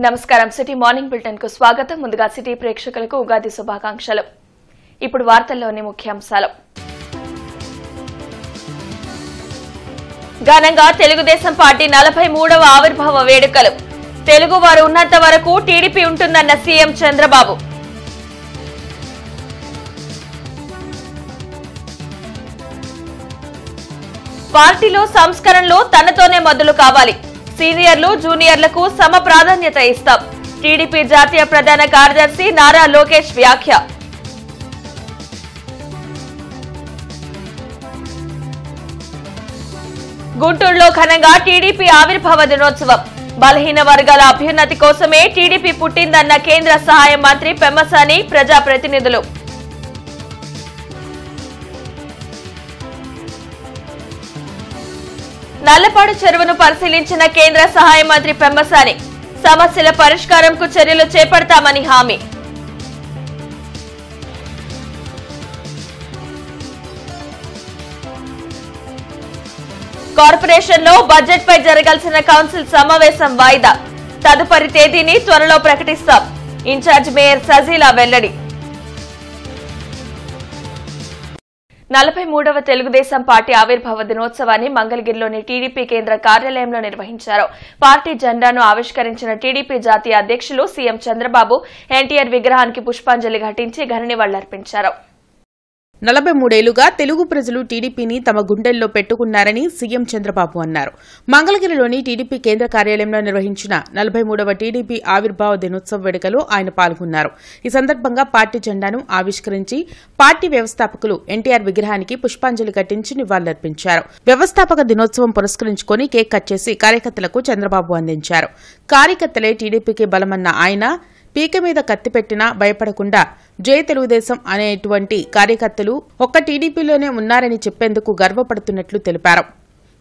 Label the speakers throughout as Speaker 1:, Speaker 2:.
Speaker 1: నమస్కారం city morning bulletin కు స్వాగతం. ముందుగా సిటీ ప్రేక్షకులకు ఉగాది శుభాకాంక్షలు. ఇప్పుడు వార్తల్లోని ముఖ్యాంశాలు. ఘనంగా తెలుగుదేశం పార్టీ 43వ ఆవిర్భావ వేడుకలు. తెలుగువారు ఉన్నంత వరకు టీడీపీ ఉంటుందన్న సీఎం చంద్రబాబు. పార్టీలో సంస్కరణలు తనతోనే మొదలు కావాలి. సీనియర్లు జూనియర్లకు సమ ప్రాధాన్యత ఇస్తాం. టీడీపీ జాతీయ ప్రధాన కార్యదర్శి నారా లోకేష్ వ్యాఖ్య. గుంటూరులో ఘనంగా టీడీపీ ఆవిర్భావ దినోత్సవం. బలహీన వర్గాల అభ్యున్నతి కోసమే టీడీపీ పుట్టిందన్న కేంద్ర సహాయ మంత్రి పెమ్మసాని, ప్రజాప్రతినిధులు. నల్లపాడు చెరువును పరిశీలించిన కేంద్ర సహాయ మంత్రి పెమ్మసాని. సమస్యల పరిష్కారంకు చర్యలు చేపడతామని హామీ. కార్పొరేషన్లో బడ్జెట్పై జరగాల్సిన కౌన్సిల్ సమావేశం వాయిదా. తదుపరి తేదీని త్వరలో ప్రకటిస్తాం. ఇన్ఛార్జ్ మేయర్ సజీలా వెల్లడి. 43వ తెలుగుదేశం పార్టీ ఆవిర్భావ దినోత్సవాన్ని మంగళగిరిలోని టీడీపీ కేంద్ర కార్యాలయంలో నిర్వహించారు. పార్టీ జెండాను ఆవిష్కరించిన టీడీపీ జాతీయ అధ్యక్షులు సీఎం చంద్రబాబు ఎన్టీఆర్ విగ్రహానికి పుష్పాంజలి ఘటించి ఘన నివాళులర్పించారు.
Speaker 2: 43 ఏళ్లుగా తెలుగు ప్రజలు టీడీపీని తమ గుండెల్లో పెట్టుకున్నారని సీఎం చంద్రబాబు అన్నారు. మంగళగిరిలోని టీడీపీ కేంద్ర కార్యాలయంలో నిర్వహించిన 43వ టీడీపీ ఆవిర్భావ దినోత్సవ వేడుకలో ఆయన పాల్గొన్నారు. ఈ సందర్భంగా పార్టీ జెండాను ఆవిష్కరించి పార్టీ వ్యవస్థాపకులు ఎన్టీఆర్ విగ్రహానికి పుష్పాంజలి ఘటించి నివాళులర్పించారు. వ్యవస్థాపక దినోత్సవం పురస్కరించుకుని కేక్ కట్ చేసి కార్యకర్తలకు చంద్రబాబు అందించారు. కార్యకర్తలే టీడీపీకి బలమన్న ఆయన పీక మీద కత్తి పెట్టినా భయపడకుండా జై తెలుగుదేశం అనేటువంటి కార్యకర్తలు ఒక్క టీడీపీలోనే ఉన్నారని చెప్పేందుకు గర్వపడుతున్నట్లు తెలిపారు.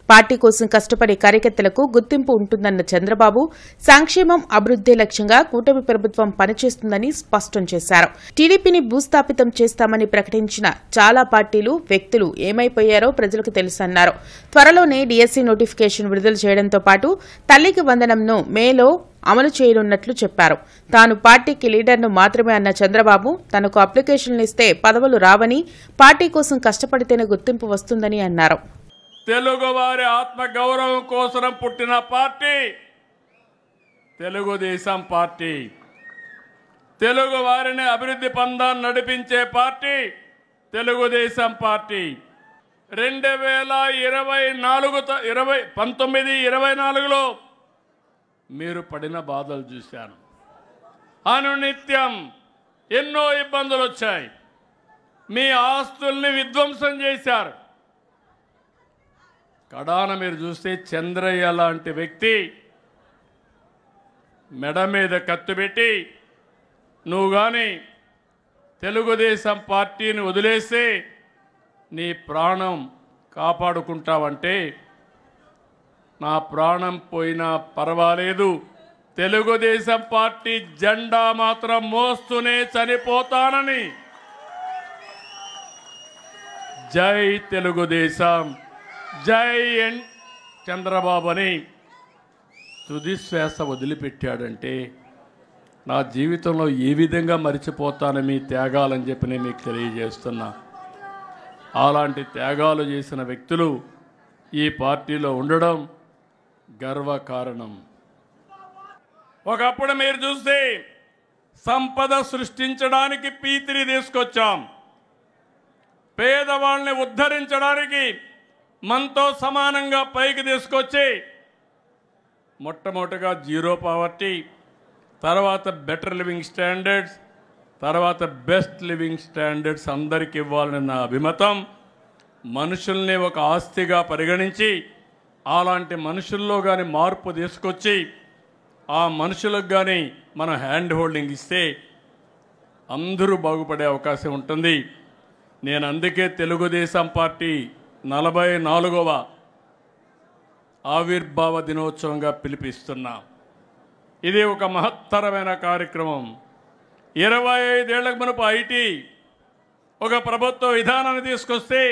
Speaker 2: పార్టీ కోసం కష్టపడే కార్యకర్తలకు గుర్తింపు ఉంటుందన్న చంద్రబాబు సంక్షేమం అభివృద్ధి లక్ష్యంగా కూటమి ప్రభుత్వం పనిచేస్తుందని స్పష్టం చేశారు. టీడీపీని భూస్థాపితం చేస్తామని ప్రకటించిన చాలా పార్టీలు, వ్యక్తులు ఏమైపోయారో ప్రజలకు తెలుసన్నారు. త్వరలోనే డీఎస్సీ నోటిఫికేషన్ విడుదల చేయడంతో పాటు తల్లికి వందనంను మేలో అమలు చేయనున్నట్లు చెప్పారు. తాను పార్టీకి లీడర్ను మాత్రమే అన్న చంద్రబాబు తనకు అప్లికేషన్లు ఇస్తే పదవులు రావని, పార్టీ కోసం కష్టపడితేనే గుర్తింపు వస్తుందని అన్నారు.
Speaker 3: తెలుగువారి ఆత్మగౌరవం కోసం పుట్టిన పార్టీ తెలుగుదేశం పార్టీ. తెలుగు వారిని అభివృద్ధి పందాన్ని నడిపించే పార్టీ తెలుగుదేశం పార్టీ. 2019-2024లో మీరు పడిన బాధలు చూశాను. అనునిత్యం ఎన్నో ఇబ్బందులు వచ్చాయి. మీ ఆస్తుల్ని విధ్వంసం చేశారు. కడాన మీరు చూస్తే చంద్రయ్య లాంటి వ్యక్తి మెడ మీద కత్తి పెట్టి నువ్వు కానీ తెలుగుదేశం పార్టీని వదిలేస్తే నీ ప్రాణం కాపాడుకుంటావంటే నా ప్రాణం పోయినా పర్వాలేదు, తెలుగుదేశం పార్టీ జెండా మాత్రం మోస్తూనే చనిపోతానని జై తెలుగుదేశం, జై చంద్రబాబు అని తుది శ్వాస వదిలిపెట్టాడంటే నా జీవితంలో ఏ విధంగా మరిచిపోతాను మీ త్యాగాలని చెప్పి నేను మీకు తెలియజేస్తున్నా. అలాంటి త్యాగాలు చేసిన వ్యక్తులు ఈ పార్టీలో ఉండడం గర్వకారణం. ఒకప్పుడు మీరు చూస్తే సంపద సృష్టించడానికి P3 తీసుకొచ్చాం. పేదవాళ్ళని ఉద్ధరించడానికి మనతో సమానంగా పైకి తీసుకొచ్చి మొట్టమొదటిగా జీరో పావర్టీ, తర్వాత బెటర్ లివింగ్ స్టాండర్డ్స్, తర్వాత బెస్ట్ లివింగ్ స్టాండర్డ్స్ అందరికి ఇవ్వాలని నా అభిమతం. మనుషుల్ని ఒక ఆస్తిగా పరిగణించి అలాంటి మనుషుల్లో కానీ మార్పు తీసుకొచ్చి ఆ మనుషులకు కానీ మనం హ్యాండ్ హోల్డింగ్ ఇస్తే అందరూ బాగుపడే అవకాశం ఉంటుంది. నేను అందుకే తెలుగుదేశం పార్టీ 44వ ఆవిర్భావ దినోత్సవంగా పిలిపిస్తున్నా. ఇది ఒక మహత్తరమైన కార్యక్రమం. 25 ఏళ్లకు మునుపు ఐటీ ఒక ప్రభుత్వ విధానాన్ని తీసుకొస్తే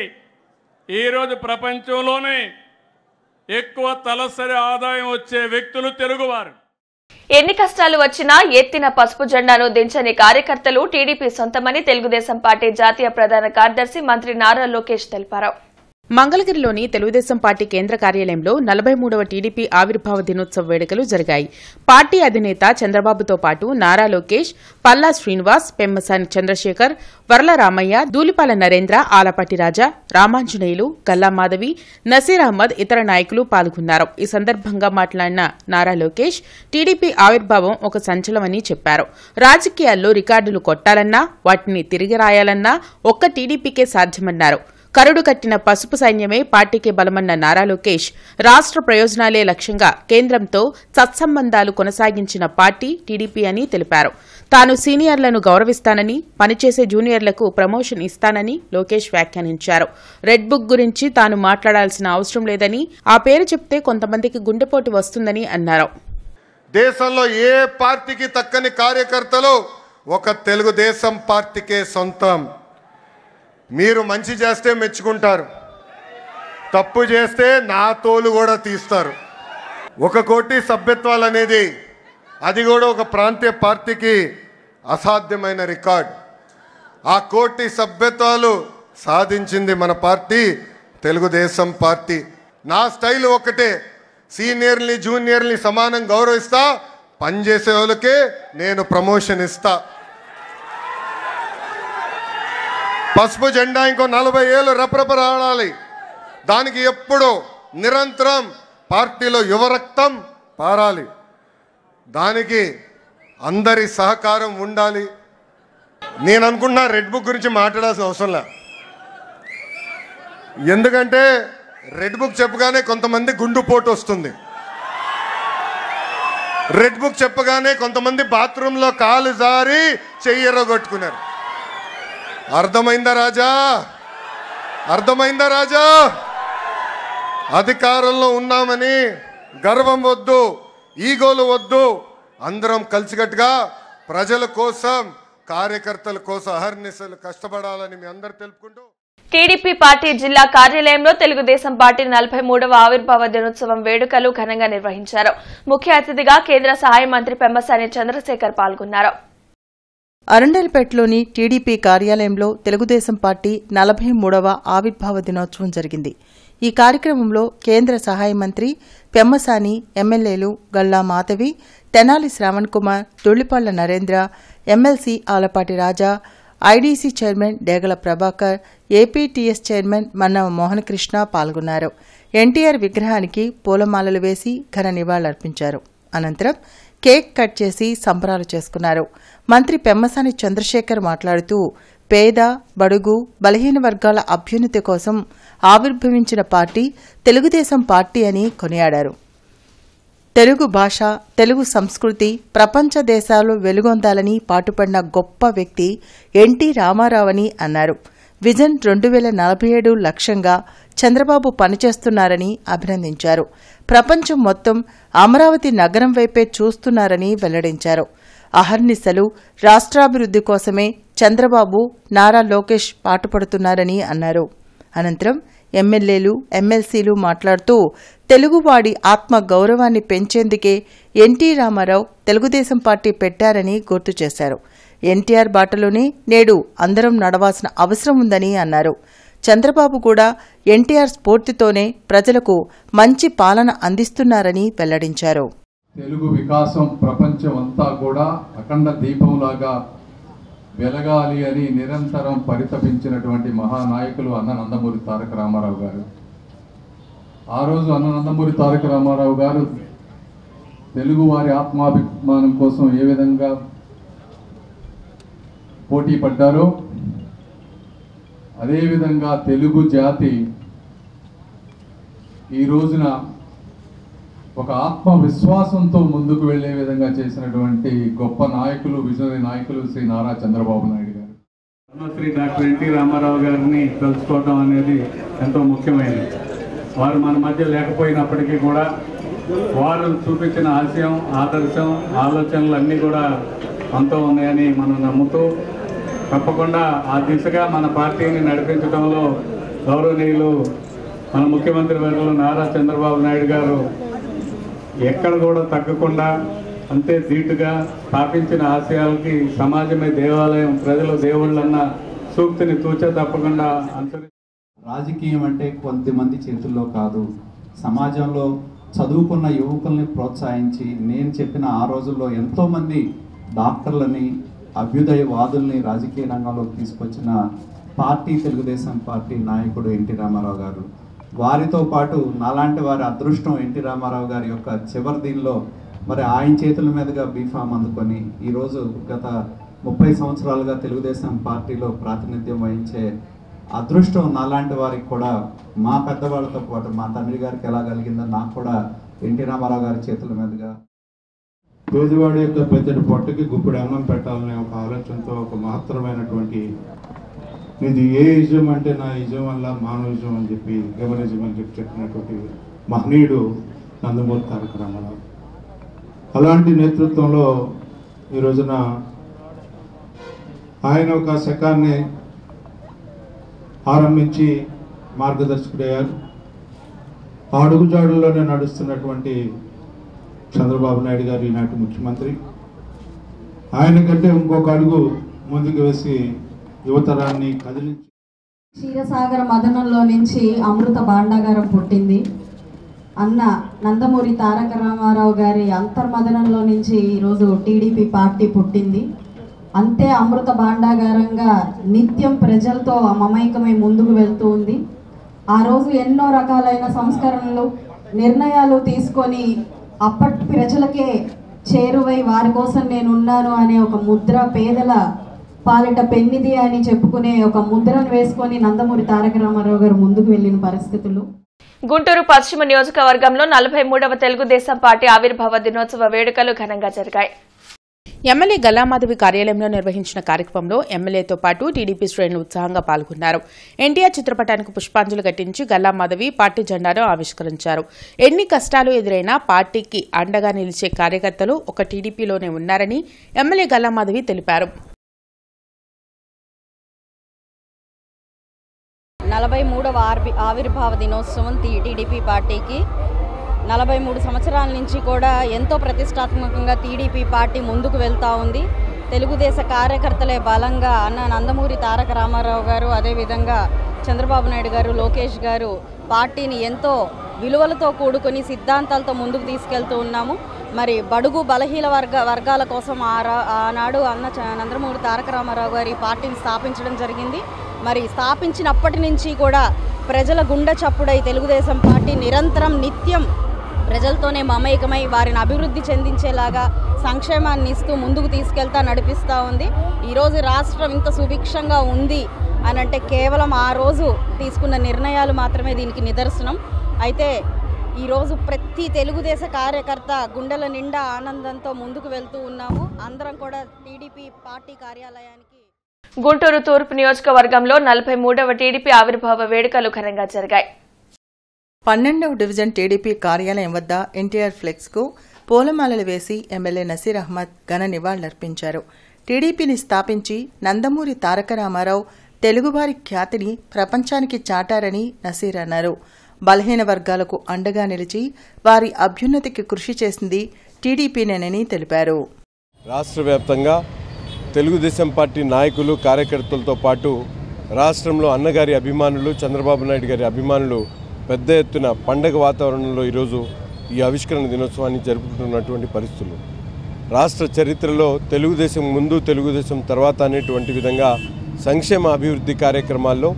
Speaker 3: ఈరోజు ప్రపంచంలోనే ఎక్కువ తలసరి ఆదాయం వచ్చే వ్యక్తులు తెలుగువారు.
Speaker 1: ఎన్ని కష్టాలు వచ్చినా ఎత్తిన పసుపు జెండాను దించని కార్యకర్తలు టీడీపీ సొంతమని తెలుగుదేశం పార్టీ జాతీయ ప్రధాన కార్యదర్శి మంత్రి నారా లోకేష్ తెలిపారు.
Speaker 2: మంగళగిరిలోని తెలుగుదేశం పార్టీ కేంద్ర కార్యాలయంలో 43వ టీడీపీ ఆవిర్భావ దినోత్సవ వేడుకలు జరిగాయి. పార్టీ అధినేత చంద్రబాబుతో పాటు నారా లోకేష్, పల్లా శ్రీనివాస్, పెమ్మసాని చంద్రశేఖర్, వర్ల రామయ్య, దూలిపాల నరేంద్ర, ఆలపాటి రాజా, రామాంజనేయులు, గల్లా మాధవి, నసీర్ అహ్మద్ ఇతర నాయకులు పాల్గొన్నారు. ఈ సందర్భంగా మాట్లాడిన నారా లోకేష్ టీడీపీ ఆవిర్భావం ఒక సంచలనమని చెప్పారు. రాజకీయాల్లో రికార్డులు కొట్టాలన్నా, వాటిని తిరిగి రాయాలన్నా ఒక్క టీడీపీకే సాధ్యమన్నారు. కరుడు కట్టిన పసుపు సైన్యమే పార్టీకి బలమన్న నారా లోకేష్ రాష్ట్ర ప్రయోజనాలే లక్ష్యంగా కేంద్రంతో సత్సంబంధాలు కొనసాగించిన పార్టీ టీడీపీ అని తెలిపారు. తాను సీనియర్లను గౌరవిస్తానని, పనిచేసే జూనియర్లకు ప్రమోషన్ ఇస్తానని లోకేష్ వ్యాఖ్యానించారు. రెడ్ బుక్ గురించి తాను మాట్లాడాల్సిన అవసరం లేదని, ఆ పేరు చెప్తే కొంతమందికి గుండెపోటు వస్తుందని అన్నారు.
Speaker 4: దేశంలో ఏ పార్టీకి తక్కని కార్యకర్తలు ఒక తెలుగుదేశం పార్టీకే సొంతం. మీరు మంచి చేస్తే మెచ్చుకుంటారు, తప్పు చేస్తే నా తోలు కూడా తీస్తారు. 1 కోటి సభ్యత్వాలు అనేది అది కూడా ఒక ప్రాంతీయ పార్టీకి అసాధ్యమైన రికార్డ్. ఆ 1 కోటి సభ్యత్వాలు సాధించింది మన పార్టీ తెలుగుదేశం పార్టీ. నా స్టైల్ ఒకటే, సీనియర్ని జూనియర్ని సమానం గౌరవిస్తా, పనిచేసే వాళ్ళకే నేను ప్రమోషన్ ఇస్తా. పసుపు జెండా ఇంకో 40 ఏళ్ళు రపరపరాడాలి. దానికి ఎప్పుడు నిరంతరం పార్టీలో యువరక్తం పారాలి. దానికి అందరి సహకారం ఉండాలి. నేను అనుకున్నా రెడ్ బుక్ గురించి మాట్లాడాల్సిన అవసరం లే. ఎందుకంటే రెడ్ బుక్ చెప్పగానే కొంతమంది గుండుపోటు వస్తుంది. రెడ్ బుక్ చెప్పగానే కొంతమంది బాత్రూంలో కాలు జారి చెయ్యరగొట్టుకున్నారు. అర్థమైందా రాజా? అర్థమైందా రాజా? అధికారంలో ఉన్నామని గర్వం వద్దు, ఈగోలు వద్దు. అందరం కలిసికట్టుగా ప్రజల కోసం, కార్యకర్తల కోసం అహర్నిశలు కష్టపడాలని మీ అందరు తెలుపుకుంటూ
Speaker 1: టీడీపీ పార్టీ జిల్లా కార్యాలయంలో తెలుగుదేశం పార్టీ 43వ ఆవిర్భావ దినోత్సవం వేడుకలు ఘనంగా నిర్వహించారు. ముఖ్య అతిథిగా కేంద్ర సహాయ మంత్రి పెమ్మసాని చంద్రశేఖర్ పాల్గొన్నారు.
Speaker 5: అరండల్పేటలోని టీడీపీ కార్యాలయంలో తెలుగుదేశం పార్టీ 43వ ఆవిర్భావ దినోత్సవం జరిగింది. ఈ కార్యక్రమంలో కేంద్ర సహాయ మంత్రి పెమ్మసాని, ఎమ్మెల్యేలు గల్లా మాధవి, తెనాలి శ్రావణ్ కుమార్, దొళ్లిపాళ్ల నరేంద్ర, ఎమ్మెల్సీ ఆలపాటి రాజా, ఐడీసీ చైర్మన్ డేగల ప్రభాకర్, ఏపీటీఎస్ చైర్మన్ మన్నవ మోహనకృష్ణ పాల్గొన్నారు. ఎన్టీఆర్ విగ్రహానికి పూలమాలలు వేసి ఘన నివాళులర్పించారు. అనంతరం కేక్ కట్ చేసి సంబరాలు చేసుకున్నారు. మంత్రి పెమ్మసాని చంద్రశేఖర్ మాట్లాడుతూ పేద, బడుగు, బలహీన వర్గాల అభ్యున్నతి కోసం ఆవిర్భవించిన పార్టీ తెలుగుదేశం పార్టీ అని కొనియాడారు. తెలుగు భాష, తెలుగు సంస్కృతి ప్రపంచ దేశాల్లో వెలుగొందాలని పాటుపడిన గొప్ప వ్యక్తి ఎన్టీ రామారావని అన్నారు. విజన్ 2047 లక్ష్యంగా చంద్రబాబు పనిచేస్తున్నారని అభినందించారు. ప్రపంచం మొత్తం అమరావతి నగరం వైపే చూస్తున్నారని వెల్లడించారు. అహర్నిశలు రాష్ట్రాభివృద్ధి కోసమే చంద్రబాబు, నారా లోకేష్ పాటుపడుతున్నారని అన్నారు. అనంతరం ఎమ్మెల్యేలు, ఎమ్మెల్సీలు మాట్లాడుతూ తెలుగువాడి ఆత్మ గౌరవాన్ని పెంచేందుకే ఎన్టీ రామారావు తెలుగుదేశం పార్టీ పెట్టారని గుర్తు చేశారు. ఎన్టీఆర్ బాటలోనే నేడు అందరం నడవాల్సిన అవసరం ఉందని అన్నారు. చంద్రబాబు కూడా ఎన్టీఆర్ స్ఫూర్తితోనే ప్రజలకు మంచి పాలన అందిస్తున్నారని వెల్లడించారు.
Speaker 6: తెలుగు వికాసం ప్రపంచం అంతా కూడా అఖండ దీపంలాగా వెలగాలి అని నిరంతరం పరితపించినటువంటి మహానాయకులు అన్న నందమూరి తారక రామారావు గారు. ఆ రోజు అన్న నందమూరి తారక రామారావు గారు తెలుగు వారి ఆత్మాభిమానం కోసం ఏ విధంగా పోటీ పడ్డారో అదేవిధంగా తెలుగు జాతి ఈ రోజున ఒక ఆత్మవిశ్వాసంతో ముందుకు వెళ్లే విధంగా చేసినటువంటి గొప్ప నాయకులు, విజనరీ నాయకులు శ్రీ నారా చంద్రబాబు నాయుడు గారు.
Speaker 7: శ్రీ డాక్టర్ ఎన్టీ రామారావు గారిని కలుసుకోవడం అనేది ఎంతో ముఖ్యమైనది. వారు మన మధ్య లేకపోయినప్పటికీ కూడా వారు చూపించిన ఆశయం, ఆదర్శం, ఆలోచనలు అన్నీ కూడా అంతో ఉన్నాయని మనం నమ్ముతూ తప్పకుండా ఆ దిశగా మన పార్టీని నడిపించడంలో గౌరవనీయులు మన ముఖ్యమంత్రి వర్యులు నారా చంద్రబాబు నాయుడు గారు ఎక్కడ కూడా తగ్గకుండా అంతే ధీటుగా స్థాపించిన ఆశయాలకి సమాజమే దేవాలయం, ప్రజలు దేవుళ్ళన్న సూక్తిని తూచా తప్పకుండా అనుసరి.
Speaker 8: రాజకీయం అంటే కొంతమంది చేతుల్లో కాదు, సమాజంలో చదువుకున్న యువకుల్ని ప్రోత్సహించి నేను చెప్పిన ఆ రోజుల్లో ఎంతోమంది డాక్టర్లని, అభ్యుదయవాదుల్ని రాజకీయ రంగంలోకి తీసుకొచ్చిన పార్టీ తెలుగుదేశం పార్టీ నాయకుడు ఎన్టీ రామారావు గారు. వారితో పాటు నాలాంటి వారి అదృష్టం ఎన్టీ రామారావు గారి యొక్క చివరి దీనిలో మరి ఆయన చేతుల మీదుగా బీఫామ్ అందుకొని ఈరోజు గత 30 సంవత్సరాలుగా తెలుగుదేశం పార్టీలో ప్రాతినిధ్యం వహించే అదృష్టం నాలాంటి వారికి కూడా, మా పెద్దవాళ్ళతో పాటు మా తండ్రి గారికి ఎలా కలిగిందో నాకు కూడా ఎన్టీ రామారావు గారి చేతుల మీదుగా.
Speaker 9: పేదవాడి యొక్క పెద్దటి పొట్టకి గుప్పుడు అన్నం పెట్టాలనే ఒక ఆలోచనతో ఒక మహత్తరమైనటువంటి ఇది ఏ ఇజం అంటే నా ఇజం వల్ల మానవిజం అని చెప్పి హ్యూమనిజం అని చెప్పినటువంటి మహనీయుడు నందమూరి తారక రామారావు. అలాంటి నేతృత్వంలో ఈ రోజున ఆయన ఒక శకాన్ని ఆరంభించి మార్గదర్శకుడయ్యారు. ఆ అడుగుజాడుల్లోనే నడుస్తున్నటువంటి చంద్రబాబు నాయుడు గారు ఈనాటి ముఖ్యమంత్రి. ఆయన కంటే ఇంకొక అడుగు ముందుకు వేసి యువతరాన్ని కదిలించి
Speaker 10: క్షీరసాగర మదనంలో నుంచి అమృత భాండాగారం పుట్టింది. అన్న నందమూరి తారక రామారావు గారి అంతర్మదనంలో నుంచి ఈరోజు టీడీపీ పార్టీ పుట్టింది. అంతే అమృత భాండాగారంగా నిత్యం ప్రజలతో మమైకమై ముందుకు వెళ్తూ ఉంది. ఆ రోజు ఎన్నో రకాలైన సంస్కరణలు, నిర్ణయాలు తీసుకొని అప్పటి ప్రజలకే చేరువై వారి కోసం నేనున్నాను అనే ఒక ముద్ర, పేదల పాలిట పెన్నిది అని చెప్పుకునే ఒక ముద్రను వేసుకొని నందమూరి తారక రామారావు గారు ముందుకు వెళ్లిన పరిస్థితులు.
Speaker 1: గుంటూరు పశ్చిమ నియోజకవర్గంలో 43వ తెలుగుదేశం పార్టీ ఆవిర్భావ దినోత్సవ వేడుకలు ఘనంగా జరిగాయి.
Speaker 2: ఎమ్మెల్యే గల్లామాధవి కార్యాలయంలో నిర్వహించిన కార్యక్రమంలో ఎమ్మెల్యేతో పాటు టీడీపీ శ్రేణులు ఉత్సాహంగా పాల్గొన్నారు. ఎన్టీఆర్ చిత్రపటానికి పుష్పాంజలి ఘటించి గల్లామాధవి పార్టీ జెండాను ఆవిష్కరించారు. ఎన్ని కష్టాలు ఎదురైనా పార్టీకి అండగా నిలిచే కార్యకర్తలు ఒక టీడీపీలోనే ఉన్నారని ఎమ్మెల్యే గల్లామాధవి తెలిపారు.
Speaker 10: 43వ ఆవిర్భావ దినోత్సవం టీడీపీ పార్టీకి 43 సంవత్సరాల నుంచి కూడా ఎంతో ప్రతిష్టాత్మకంగా టీడీపీ పార్టీ ముందుకు వెళ్తూ ఉంది. తెలుగుదేశ కార్యకర్తలే బలంగా అన్న నందమూరి తారక రామారావు గారు, అదేవిధంగా చంద్రబాబు నాయుడు గారు, లోకేష్ గారు పార్టీని ఎంతో విలువలతో కూడుకొని సిద్ధాంతాలతో ముందుకు తీసుకెళ్తూ ఉన్నాము. మరి బడుగు బలహీన వర్గాల కోసం ఆనాడు అన్న నందమూరి తారక రామారావు గారి పార్టీని స్థాపించడం జరిగింది. మరి స్థాపించినప్పటి నుంచి కూడా ప్రజల గుండె చప్పుడై తెలుగుదేశం పార్టీ నిరంతరం నిత్యం ప్రజలతోనే మమేకమై వారిని అభివృద్ధి చెందించేలాగా సంక్షేమాన్ని ఇస్తూ ముందుకు తీసుకెళ్తా నడిపిస్తూ ఉంది. ఈరోజు రాష్ట్రం ఇంత సుభిక్షంగా ఉంది అని అంటే కేవలం ఆ రోజు తీసుకున్న నిర్ణయాలు మాత్రమే దీనికి నిదర్శనం. అయితే ఈరోజు ప్రతి తెలుగుదేశ కార్యకర్త గుండెల నిండా ఆనందంతో ముందుకు వెళ్తూ ఉన్నాము. అందరం కూడా టీడీపీ పార్టీ కార్యాలయానికి.
Speaker 1: గుంటూరు తూర్పు నియోజకవర్గంలో 43వ టీడీపీ ఆవిర్భావ వేడుకలు ఘనంగా జరిగాయి.
Speaker 5: 12వ డివిజన్ టీడీపీ కార్యాలయం వద్ద ఎన్టీఆర్ ఫ్లెక్స్ కు పూలమాలలు వేసి ఎమ్మెల్యే నసీర్ అహ్మద్ ఘన నివాళులర్పించారు. టీడీపీని స్థాపించి నందమూరి తారక రామారావు తెలుగువారి ఖ్యాతిని ప్రపంచానికి చాటారని నసీర్ అన్నారు. బలహీన వర్గాలకు అండగా నిలిచి వారి అభ్యున్నతికి కృషి చేసింది టీడీపీనేనని తెలిపారు.
Speaker 11: రాష్ట్ర వ్యాప్తంగా తెలుగుదేశం పార్టీ నాయకులు, కార్యకర్తలతో పాటు రాష్ట్రంలో అన్నగారి అభిమానులు, చంద్రబాబు నాయుడు గారి అభిమానులు పెద్ద ఎత్తున పండగ వాతావరణంలో ఈరోజు ఈ ఆవిష్కరణ దినోత్సవాన్ని జరుపుకుంటున్నటువంటి పరిస్థితులు. రాష్ట్ర చరిత్రలో తెలుగుదేశం ముందు, తెలుగుదేశం తర్వాత అనేటువంటి విధంగా సంక్షేమ అభివృద్ధి కార్యక్రమాల్లో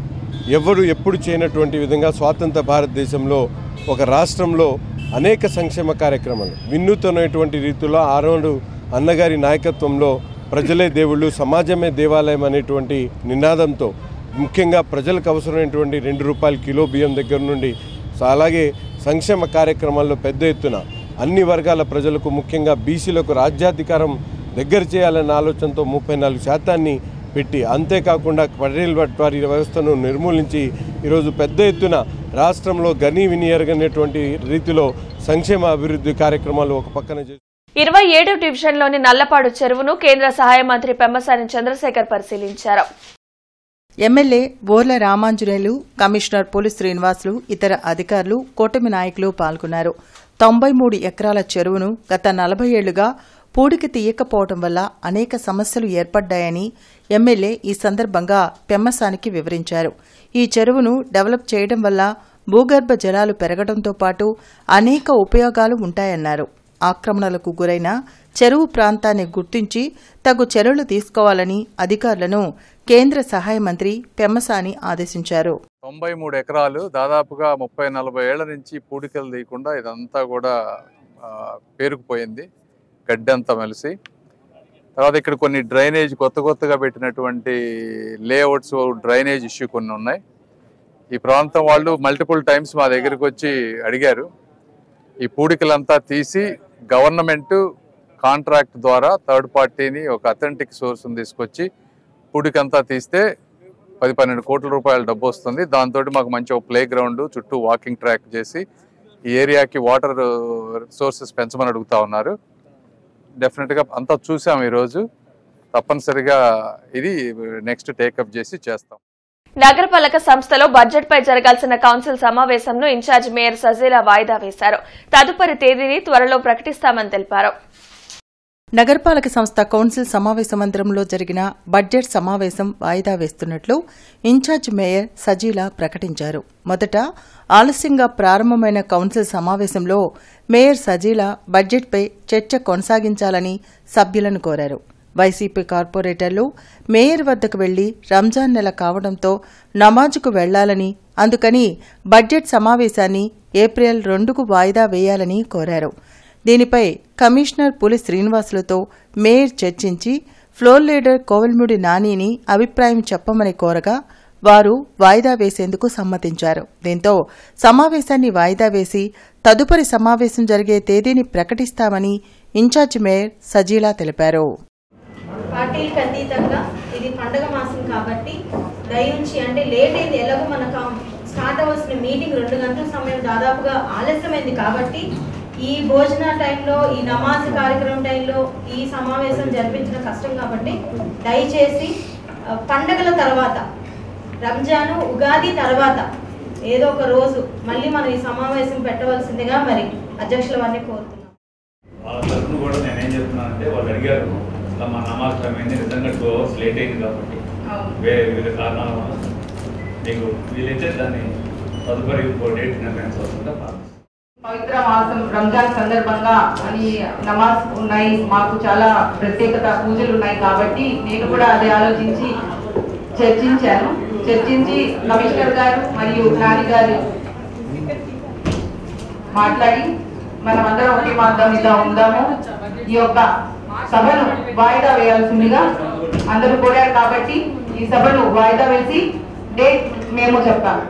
Speaker 11: ఎవరు ఎప్పుడు చేయనటువంటి విధంగా స్వాతంత్ర భారతదేశంలో ఒక రాష్ట్రంలో అనేక సంక్షేమ కార్యక్రమాలు వినూత్నమైనటువంటి రీతిలో ఆనాడు అన్నగారి నాయకత్వంలో ప్రజలే దేవుళ్ళు, సమాజమే దేవాలయం అనేటువంటి నినాదంతో ముఖ్యంగా ప్రజలకు అవసరమైనటువంటి 2 రూపాయల కిలో బియ్యం దగ్గర నుండి అలాగే సంక్షేమ కార్యక్రమాల్లో పెద్ద ఎత్తున అన్ని వర్గాల ప్రజలకు, ముఖ్యంగా బీసీలకు రాజ్యాధికారం దగ్గర చేయాలన్న ఆలోచనతో 34% పెట్టి, అంతేకాకుండా పటేల్ వారి వ్యవస్థను నిర్మూలించి ఈరోజు పెద్ద ఎత్తున రాష్ట్రంలో గని వినియోగనేటువంటి రీతిలో సంక్షేమ అభివృద్ధి కార్యక్రమాలు ఒక పక్కన చేసి
Speaker 1: 27వ డివిజన్లోని నల్లపాడు చెరువును కేంద్ర సహాయ మంత్రి పెమ్మసాని చంద్రశేఖర్ పరిశీలించారు.
Speaker 5: ఎమ్మెల్యే బోర్ల రామాంజనేయులు, కమిషనర్ పోలీస్ శ్రీనివాసులు, ఇతర అధికారులు, కూటమి నాయకులు పాల్గొన్నారు. 93 ఎకరాల చెరువును గత 40 ఏళ్లుగా పూడిక తీయకపోవడం వల్ల అనేక సమస్యలు ఏర్పడ్డాయని ఎమ్మెల్యే ఈ సందర్భంగా పెమ్మసానికి వివరించారు. ఈ చెరువును డెవలప్ చేయడం వల్ల భూగర్భ జలాలు పెరగడంతో పాటు అనేక ఉపయోగాలు ఉంటాయన్నారు. ఆక్రమణలకు గురైన చెరువు ప్రాంతాన్ని గుర్తించి తగు చర్యలు తీసుకోవాలని అధికారులను కేంద్ర సహాయ మంత్రి పెమ్మసాని ఆదేశించారు.
Speaker 6: 93 ఎకరాలు దాదాపుగా 30-40 ఏళ్ల నుంచి పూడికలు తీయకుండా ఇదంతా కూడా పేరుకుపోయింది, గడ్డి అంతా మెలిసి. తర్వాత ఇక్కడ కొన్ని డ్రైనేజ్ కొత్తగా పెట్టినటువంటి లేఅవుట్స్, డ్రైనేజ్ ఇష్యూ కొన్ని ఉన్నాయి. ఈ ప్రాంతం వాళ్ళు మల్టిపుల్ టైమ్స్ మా దగ్గరికి వచ్చి అడిగారు. ఈ పూడికలంతా తీసి గవర్నమెంట్ కాంట్రాక్ట్ ద్వారా థర్డ్ పార్టీని ఒక అథెంటిక్ సోర్స్ని తీసుకొచ్చి పూడికంతా తీస్తే 10-12 కోట్ల రూపాయల డబ్బు వస్తుంది. దాంతో మాకు మంచి ఒక ప్లే గ్రౌండ్, చుట్టూ వాకింగ్ ట్రాక్ చేసి ఈ ఏరియాకి వాటర్ సోర్సెస్ పెంచమని అడుగుతా ఉన్నారు. డెఫినెట్గా అంతా చూసాం ఈరోజు. తప్పనిసరిగా ఇది నెక్స్ట్ టేకప్ చేసి చేస్తాం.
Speaker 1: నగరపాలక సంస్థలో బడ్జెట్ పై జరగాల్సిన కౌన్సిల్ సమావేశంను ఇన్ఛార్జ్ మేయర్ సజీలా వాయిదా వేశారు. తదుపరి తేదీని త్వరలో ప్రకటిస్తామని తెలిపారు.
Speaker 5: నగరపాలక సంస్థ కౌన్సిల్ సమావేశ మందిరంలో జరిగిన బడ్జెట్ సమావేశం వాయిదా వేస్తున్నట్లు ఇన్ఛార్జ్ మేయర్ సజీలా ప్రకటించారు. మొదట ఆలస్యంగా ప్రారంభమైన కౌన్సిల్ సమావేశంలో మేయర్ సజీలా బడ్జెట్పై చర్చ కొనసాగించాలని సభ్యులను కోరారు. వైసీపీ కార్పొరేటర్లు మేయర్ వద్దకు వెళ్లి రంజాన్ నెల కావడంతో నమాజుకు వెళ్లాలని, అందుకని బడ్జెట్ సమావేశాన్ని ఏప్రిల్ 2కు వాయిదా వేయాలని కోరారు. దీనిపై కమిషనర్ పులి శ్రీనివాసులతో మేయర్ చర్చించి ఫ్లోర్ లీడర్ కోవెల్ముడి నానిని అభిప్రాయం చెప్పమని కోరగా వారు వాయిదా వేసేందుకు సమ్మతించారు. దీంతో సమావేశాన్ని వాయిదా వేసి తదుపరి సమావేశం జరిగే తేదీని ప్రకటిస్తామని ఇన్ఛార్జ్ మేయర్ సజీలా తెలిపారు.
Speaker 12: పార్టీలకు అతీతంగా ఇది పండగ మాసం కాబట్టి దయించి అంటే లేట్ అయింది, ఎలాగో మనకు స్టార్ట్ అవ్వాల్సిన మీటింగ్ 2 గంటల సమయం దాదాపుగా ఆలస్యమైంది కాబట్టి ఈ భోజన టైంలో, ఈ నమాజ్ కార్యక్రమం టైంలో ఈ సమావేశం జరిపించడం కష్టం కాబట్టి దయచేసి పండగల తర్వాత, రంజాను ఉగాది తర్వాత ఏదో ఒక రోజు మళ్ళీ మనం ఈ సమావేశం పెట్టవలసిందిగా మరి అధ్యక్షుల వారిని కోరుతున్నాం.
Speaker 13: వాళ్ళ తరఫున కూడా నేనేం చెప్తున్నానంటే, వాళ్ళు అడిగారు మా నమాజ్ టైం అయింది, నిజంగా 2 అవర్స్ లేట్ అయింది కాబట్టి వివిధ కారణాల వల్ల మీకు వీలైతే దాన్ని తదుపరి డేట్ నిర్ణయించవలసిందిగా ప్రార్థిస్తున్నాను.
Speaker 14: పవిత్ర మాసం రంజాన్ సందర్భంగా అని నమాజ్ ఉన్నాయి, మాకు చాలా ప్రత్యేకత పూజలు ఉన్నాయి కాబట్టి నేను కూడా అదే ఆలోచించి చర్చించి కమిషనర్ గారు మరియు నాని గారు మాట్లాడి మనమందరం ఒకే మార్గం మీద ఉందాము, ఈ యొక్క సభను వాయిదా వేయాల్సిందిగా అందరూ కోరారు కాబట్టి ఈ సభను వాయిదా వేసి డేట్ మేము చెప్తాము.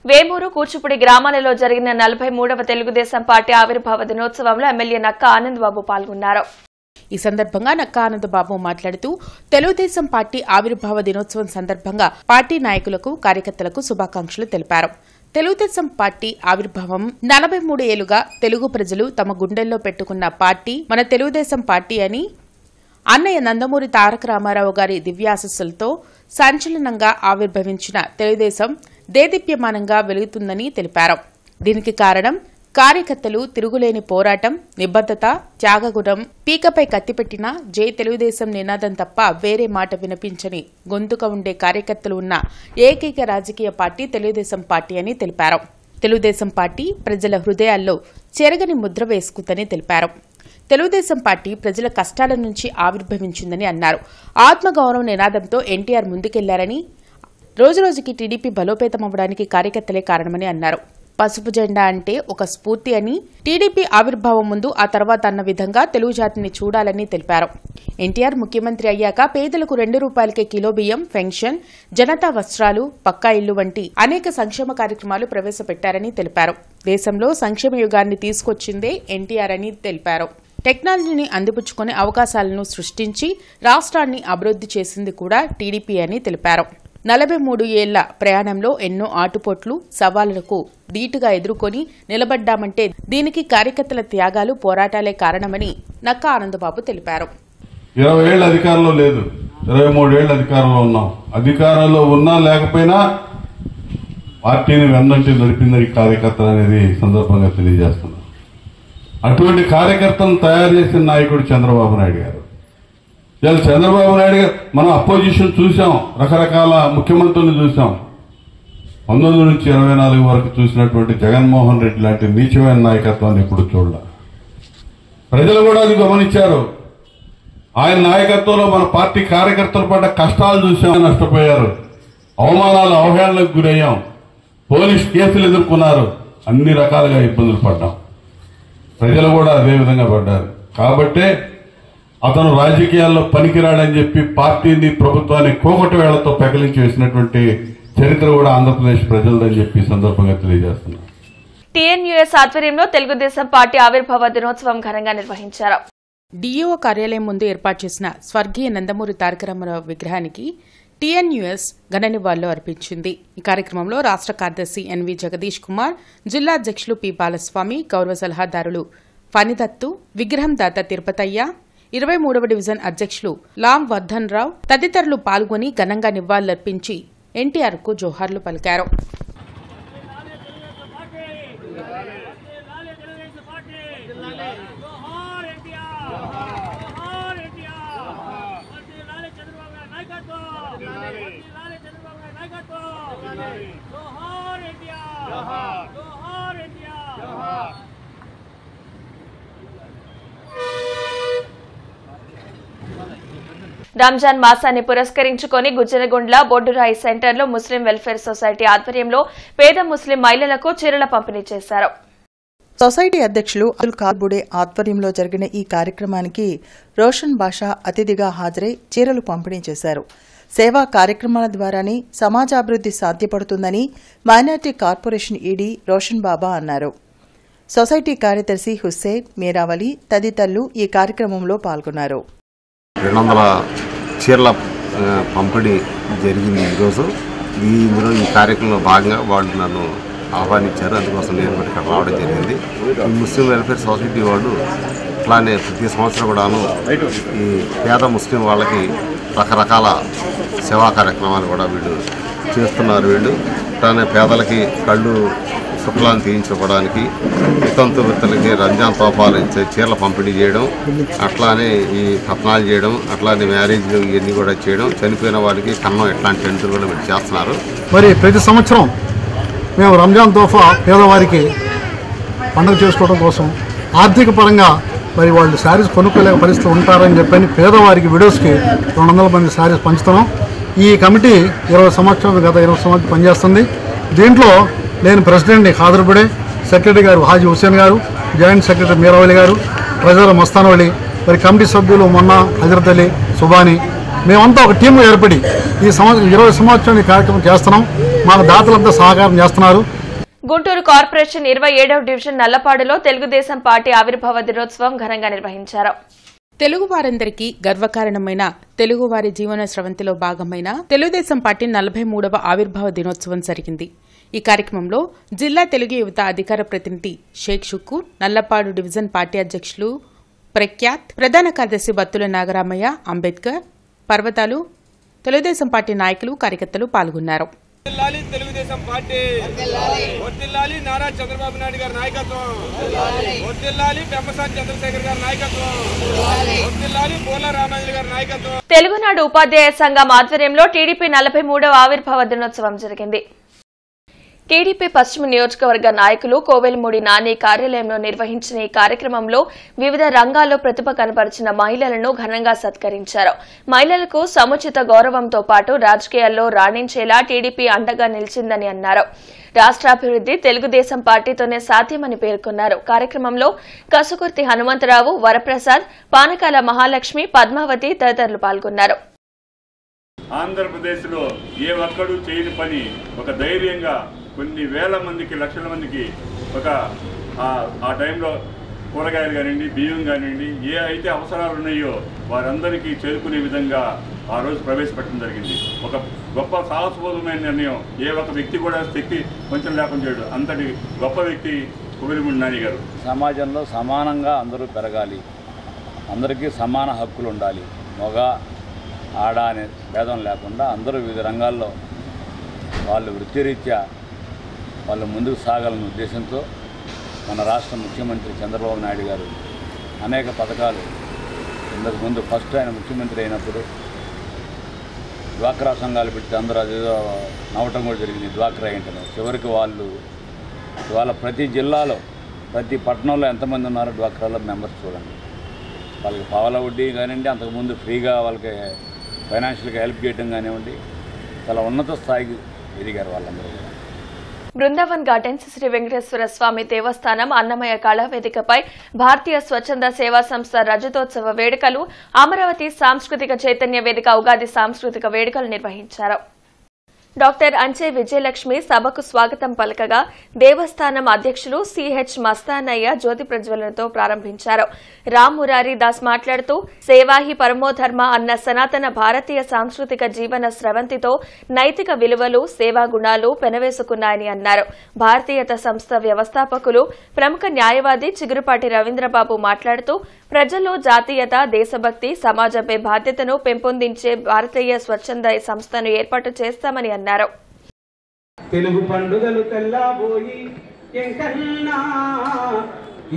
Speaker 1: వేమూరు, కూచిపూడి గ్రామాలలో జరిగిన 43వ తెలుగుదేశం పార్టీ ఆవిర్భావ దినోత్సవంలో ఎమ్మెల్యే నక్కా ఆనందబాబు పాల్గొన్నారు.
Speaker 2: ఈ సందర్భంగా నక్కా ఆనందబాబు మాట్లాడుతూ తెలుగుదేశం పార్టీ ఆవిర్భావ దినోత్సవం సందర్భంగా పార్టీ నాయకులకు, కార్యకర్తలకు శుభాకాంక్షలు తెలిపారు. తెలుగుదేశం పార్టీ ఆవిర్భావం 43 ఏళ్లుగా తెలుగు ప్రజలు తమ గుండెల్లో పెట్టుకున్న పార్టీ మన తెలుగుదేశం పార్టీ అని అన్నయ్య నందమూరి తారక రామారావు గారి దివ్యాశస్సులతో సంచలనంగా ఆవిర్భవించిన తెలుగుదేశం దేదీప్యమానంగా వెలుగుతుందని తెలిపారు. దీనికి కారణం కార్యకర్తలు తిరుగులేని పోరాటం, నిబద్దత, త్యాగగుణం, పీకపై కత్తిపెట్టిన జై తెలుగుదేశం నినాదం తప్ప వేరే మాట వినిపించని గొంతుక ఉండే కార్యకర్తలు ఉన్న ఏకైక రాజకీయ పార్టీ తెలుగుదేశం పార్టీ అని తెలిపారు. తెలుగుదేశం పార్టీ ప్రజల హృదయాల్లో చెరగని ముద్ర వేసుకుందని తెలిపారు. తెలుగుదేశం పార్టీ ప్రజల కష్టాల నుంచి ఆవిర్భవించిందని అన్నారు. ఆత్మగౌరవ నినాదంతో ఎన్టీఆర్ ముందుకెళ్లారని, రోజురోజుకి టీడీపీ బలోపేతమవ్వడానికి కార్యకర్తలే కారణమని అన్నారు. పసుపు జెండా అంటే ఒక స్ఫూర్తి అని, టీడీపీ ఆవిర్భావం ముందు ఆ తర్వాత అన్న విధంగా తెలుగు జాతిని చూడాలని తెలిపారు. ఎన్టీఆర్ ముఖ్యమంత్రి అయ్యాక పేదలకు 2 రూపాయలకే కిలో బియ్యం, పెన్షన్, జనతా వస్త్రాలు, పక్కా ఇల్లు వంటి అనేక సంక్షేమ కార్యక్రమాలు ప్రవేశపెట్టారని తెలిపారు. దేశంలో సంక్షేమ యుగాన్ని తీసుకొచ్చిందే ఎన్టీఆర్ అని తెలిపారు. టెక్నాలజీని అందిపుచ్చుకునే అవకాశాలను సృష్టించి రాష్ట్రాన్ని అభివృద్ది చేసింది కూడా టీడీపీ అని తెలిపారు. 43 ఏళ్ల ప్రయాణంలో ఎన్నో ఆటుపోట్లు, సవాళ్లకు ధీటుగా ఎదుర్కొని నిలబడ్డామంటే దీనికి కార్యకర్తల త్యాగాలు, పోరాటాలే కారణమని నక్కా ఆనందబాబు తెలిపారు.
Speaker 9: 20 ఏళ్ల అధికారంలో లేదు, 23 ఏళ్ల అధికారంలో ఉన్నాం. అధికారంలో ఉన్నా లేకపోయినా పార్టీని వెన్నంటి నడిపింది కార్యకర్తలు అనేది సందర్భంగా తెలియజేస్తున్నాం. అటువంటి కార్యకర్తలను తయారు చేసిన నాయకుడు చంద్రబాబు నాయుడు గారు. ఇలా చంద్రబాబు నాయుడు గారు మనం అపోజిషన్ చూసాం, రకరకాల ముఖ్యమంత్రులను చూసాం. 19 నుంచి 24 వరకు చూసినటువంటి జగన్మోహన్ రెడ్డి లాంటి నీచమైన నాయకత్వాన్ని ఇప్పుడు చూడాల. ప్రజలు కూడా అది గమనించారు. ఆయన నాయకత్వంలో మన పార్టీ కార్యకర్తలు పడ్డ కష్టాలు చూసాం, నష్టపోయారు, అవమానాలు అవహేళనకు గురయ్యాం, పోలీస్ కేసులు ఎదుర్కొన్నారు, అన్ని రకాలుగా ఇబ్బందులు పడ్డాం. ప్రజలు కూడా అదే విధంగా పడ్డారు. కాబట్టే అతను రాజకీయాల్లో పనికిరాడని చెప్పి పార్టీని ప్రభుత్వాన్ని కోకటి వేళ్లతో పెకలించి వేసినటువంటి చరిత్ర కూడా ఆంధ్రప్రదేశ్ ప్రజలదని చెప్పి సందర్భంగా తెలియజేస్తున్నారు.
Speaker 1: టీఎన్యూఎస్ ఆధ్వర్యంలో తెలుగుదేశం పార్టీ ఆవిర్భావ దినోత్సవం ఘనంగా నిర్వహించారు.
Speaker 2: డిఓ కార్యాలయం ముందు ఏర్పాటు చేసిన స్వర్గీయ నందమూరి తారక రామారావు విగ్రహానికి టీఎన్యూఎస్ ఘన నివాళులు అర్పించింది. ఈ కార్యక్రమంలో రాష్ట్ర కార్యదర్శి ఎన్వి జగదీష్ కుమార్, జిల్లా అధ్యక్షులు పి బాలస్వామి, గౌరవ సలహాదారులు ఫణిదత్తు, విగ్రహం దాత తిరుపతయ్య, 23వ డివిజన్ అధ్యక్షులు లాం వర్ధన్ రావు తదితరులు పాల్గొని ఘనంగా నివాళులర్పించి ఎన్టీఆర్కు జోహార్లు పలికారు.
Speaker 1: రంజాన్ మాసాన్ని పురస్కరించుకుని గుజ్జనగుండ్ల బొడ్డురాయి సెంటర్లో ముస్లిం వెల్ఫేర్ సొసైటీ ఆధ్వర్యంలో పేద ముస్లిం మహిళలకు చీరల పంపిణీ చేశారు.
Speaker 5: సొసైటీ అధ్యక్షులు అబ్దుల్ కాబుడే ఆధ్వర్యంలో జరిగిన ఈ కార్యక్రమానికి రోషన్ బాషా అతిథిగా హాజరై చీరలు పంపిణీ చేశారు. సేవా కార్యక్రమాల ద్వారానే సమాజాభివృద్ది సాధ్యపడుతుందని మైనార్టీ కార్పొరేషన్ ఈడీ రోషన్ బాబా అన్నారు. సొసైటీ కార్యదర్శి హుస్సేన్, మీరావలి తదితరులు ఈ కార్యక్రమంలో పాల్గొన్నారు.
Speaker 15: 200 చీరల పంపిణీ జరిగింది ఈరోజు. ఇందులో ఈ కార్యక్రమంలో భాగంగా వాళ్ళు నన్ను ఆహ్వానించారు. అందుకోసం నేను ఇక్కడ రావడం జరిగింది. ఈ ముస్లిం వెల్ఫేర్ సొసైటీ వాళ్ళు అట్లానే ప్రతి సంవత్సరం కూడాను ఈ పేద ముస్లిం వాళ్ళకి రకరకాల సేవా కార్యక్రమాలు కూడా వీళ్ళు చేస్తున్నారు. అట్లానే పేదలకి కళ్ళు శుక్లాన్ని తీయించుకోవడానికి, వితంతు వృత్తులకి రంజాన్ తోఫాలు ఇచ్చే చీరల పంపిణీ చేయడం, అట్లానే ఈ కథనాలు చేయడం, అట్లానే మ్యారేజ్లు ఇవన్నీ కూడా చేయడం, చనిపోయిన వారికి కన్నం ఇట్లాంటి ఎంట్రీ కూడా మీరు చేస్తున్నారు.
Speaker 16: మరి ప్రతి సంవత్సరం మేము రంజాన్ తోఫా పేదవారికి పండుగ చేసుకోవడం కోసం ఆర్థిక పరంగా మరి వాళ్ళు శారీస్ కొనుక్కోలేక పరిస్థితులు ఉంటారని చెప్పని పేదవారికి విడోస్కి 200 మంది శారీస్ పంచుతున్నాం. ఈ కమిటీ 20 సంవత్సరాలు గత 20 సంవత్సరాలు పనిచేస్తుంది. దీంట్లో నేను ప్రెసిడెంట్ని ఖాదర్బుడే, సెక్రటరీ గారు హాజీ హుస్సేన్ గారు, జాయింట్ సెక్రటరీ మీరావలి గారు, ట్రెజరర్ మస్తానవలి, మరి కమిటీ సభ్యులు మొన్న హజరత్ అలీ, సుబాని, మేమంతా ఒక టీం ఏర్పడి ఈ 20 సంవత్సరాలు ఈ కార్యక్రమం చేస్తున్నాం. మాకు దాతలంతా సహకారం చేస్తున్నారు.
Speaker 1: గుంటూరు కార్పొరేషన్ 27వ డివిజన్ నల్లపాడులో తెలుగుదేశం పార్టీ ఆవిర్భావ దినోత్సవం ఘనంగా నిర్వహించారు.
Speaker 2: తెలుగు వారందరికీ గర్వకారణమైన తెలుగువారి జీవన స్రవంతిలో భాగమైన తెలుగుదేశం పార్టీ 43వ ఆవిర్భావ దినోత్సవం జరిగింది. ఈ కార్యక్రమంలో జిల్లా తెలుగు యువత అధికార ప్రతినిధి షేక్ షుకూర్, నల్లపాడు డివిజన్ పార్టీ అధ్యక్షులు ప్రఖ్యాత్, ప్రధాన కార్యదర్శి బత్తుల నాగరామయ్య, అంబేద్కర్, పర్వతాలు, తెలుగుదేశం పార్టీ నాయకులు, కార్యకర్తలు పాల్గొన్నారు.
Speaker 17: తెలుగుదేశం పార్టీ వర్ధిల్లాలి, నారా చంద్రబాబు నాయుడు గారి నాయకత్వం వర్ధిల్లాలి, పెమ్మసాని చంద్రశేఖర్ గారి నాయకత్వం వర్ధిల్లాలి, పోల రామాంజలి గారి నాయకత్వం.
Speaker 1: తెలుగునాడు ఉపాధ్యాయ సంఘం ఆధ్వర్యంలో టీడీపీ 43వ ఆవిర్భావ దినోత్సవం జరిగింది. టీడీపీ పశ్చిమ నియోజకవర్గ నాయకులు కోవెలమూడి నాని కార్యాలయంలో నిర్వహించిన ఈ కార్యక్రమంలో వివిధ రంగాల్లో ప్రతిభ కనబరిచిన మహిళలను ఘనంగా సత్కరించారు. మహిళలకు సముచిత గౌరవంతో పాటు రాజకీయాల్లో రాణించేలా టీడీపీ అండగా నిలిచిందని అన్నారు. రాష్ట్రాభివృద్ది తెలుగుదేశం పార్టీతోనే సాధ్యమని పేర్కొన్నారు. కార్యక్రమంలో కసుకుర్తి హనుమంతరావు, వరప్రసాద్, పానకాల మహాలక్ష్మి, పద్మావతి తదితరులు పాల్గొన్నారు.
Speaker 3: ఆంధ్రప్రదేశ్లో ఏ ఒక్కడూ చేయని పని ఒక ధైర్యంగా కొన్ని వేల మందికి, లక్షల మందికి ఆ టైంలో కూరగాయలు కానివ్వండి, బియ్యం కానివ్వండి, ఏ అయితే అవసరాలు ఉన్నాయో వారందరికీ చేరుకునే విధంగా ఆ రోజు ప్రవేశపెట్టడం జరిగింది. ఒక గొప్ప సాహసోపేతమైన నిర్ణయం. ఏ ఒక్క వ్యక్తి కూడా శక్తి కొంచెం లేకుండా చేయడు. అంతటి గొప్ప వ్యక్తి కోవెలమూడి నాని గారు.
Speaker 18: సమాజంలో సమానంగా అందరూ పెరగాలి, అందరికీ సమాన హక్కులు ఉండాలి, మగ ఆడ అనే భేదం లేకుండా అందరూ వివిధ రంగాల్లో వాళ్ళు వృత్తిరీత్యా వాళ్ళు ముందుకు సాగాలనే ఉద్దేశంతో మన రాష్ట్ర ముఖ్యమంత్రి చంద్రబాబు నాయుడు గారు అనేక పథకాలు ఇంతకు ముందు ఫస్ట్ ఆయన ముఖ్యమంత్రి అయినప్పుడు డ్వాక్రా సంఘాలు పెడితే అందరూ అదేదో నవ్వటం కూడా జరిగింది. డ్వాక్రా ఏంటనో చివరికి వాళ్ళు ఇవాళ ప్రతి జిల్లాలో ప్రతి పట్టణంలో ఎంతమంది ఉన్నారో డ్వాక్రాలో మెంబర్స్ చూడండి. వాళ్ళకి పావలా వడ్డీ కానివ్వండి, అంతకుముందు ఫ్రీగా వాళ్ళకి ఫైనాన్షియల్గా హెల్ప్ చేయడం కానివ్వండి, చాలా ఉన్నత స్థాయికి ఎదిగారు వాళ్ళందరూ.
Speaker 1: బృందావన్ గార్డెన్స్ శ్రీ వెంకటేశ్వర స్వామి దేవస్థానం అన్నమయ్య కళావేదికపై భారతీయ స్వచ్ఛంద సేవా సంస్థ రజతోత్సవ వేడుకలు, అమరావతి సాంస్కృతిక చైతన్య వేదిక ఉగాది సాంస్కృతిక వేడుకలు నిర్వహించారు. డాక్టర్ అంచే విజయలక్ష్మి సభకు స్వాగతం పలకగా దేవస్థానం అధ్యక్షులు సిహెచ్ మస్తానయ్య జ్యోతి ప్రజ్వలనతో ప్రారంభించారు. రామ్ మురారి దాస్ మాట్లాడుతూ సేవాహి పరమోధర్మ అన్న సనాతన భారతీయ సాంస్కృతిక జీవన స్రవంతితో నైతిక విలువలు, సేవా గుణాలు పెనవేసుకున్నాయని అన్నారు. భారతీయత సంస్థ వ్యవస్థాపకులు ప్రముఖ న్యాయవాది చిగురుపాటి రవీంద్రబాబు మాట్లాడుతూ ప్రజల్లో జాతీయత, దేశభక్తి, సమాజంపై బాధ్యతను పెంపొందించే భారతీయ స్వచ్ఛంద సంస్థను ఏర్పాటు చేస్తామని అన్నారు.
Speaker 19: తెలుగు పండుగలు తెల్లాబోయి ఎంకన్నా